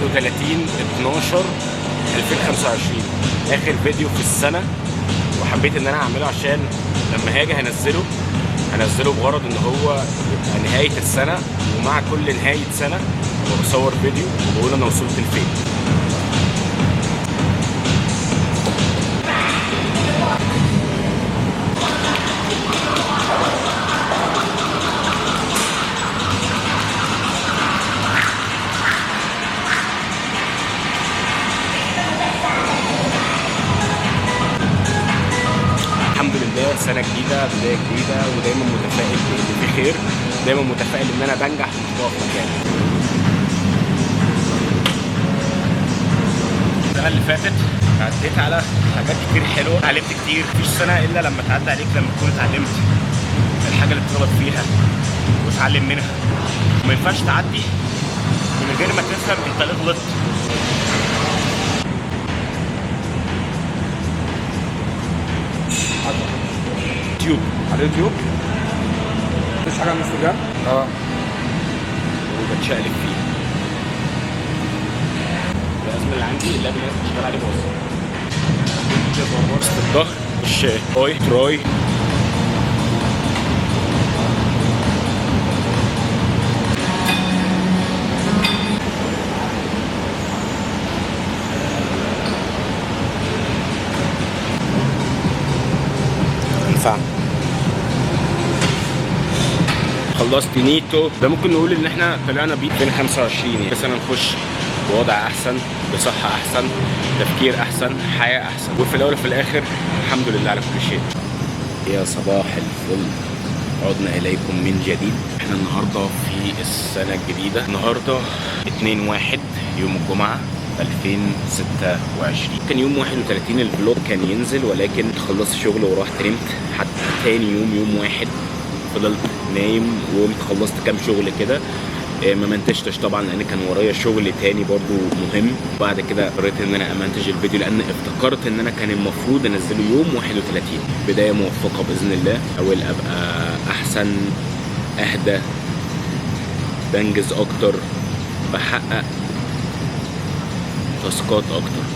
31/12/2025 اخر فيديو في السنه، وحبيت ان انا اعمله عشان لما هاجي هنزله بغرض ان هو يبقى نهايه السنه، ومع كل نهايه سنه وبصور فيديو وبقول انا وصلت لفين. الحمد لله، سنة جديدة، بداية جديدة، ودايما متفائل ان في خير، دايما متفائل ان انا بنجح ومش بقف مكاني. السنة اللي فاتت عديت على حاجات كتير حلوة، اتعلمت كتير. مفيش سنة الا لما تعدي عليك لما تكون اتعلمت الحاجة اللي بتغلط فيها وتتعلم منها. ما ينفعش تعدي من غير ما تفهم انت ليه غلطت. يوتيوب، على اليوتيوب مفيش حاجه على الانستجرام. وبتشقلب فيه. الازمه اللي عندي اللي لازم اشتغل عليه بوظ. وسط الظهر، باي تراي. ينفع. خلصت نيتو. ده ممكن نقول ان احنا طلعنا بيه 2025 يعني، بس انا نخش بوضع احسن، بصحه احسن، تفكير احسن، حياه احسن، وفي الاول وفي الاخر الحمد لله على كل شيء. يا صباح الفل، عدنا اليكم من جديد. احنا النهارده في السنه الجديده، النهارده 2/1 يوم الجمعه 2026. كان يوم 31 الفلوج كان ينزل، ولكن خلصت شغل ورحت نمت. حتى تاني يوم 1 فضلت نايم وقمت خلصت كام شغل كده. ما منتجتش طبعا لان كان ورايا شغل تاني برضو مهم. بعد كده قررت ان انا امنتج الفيديو لان افتكرت ان انا كان المفروض انزله يوم 31. بدايه موفقه باذن الله، اول ابقى احسن، اهدى، بنجز اكتر، بحقق تاسكات اكتر.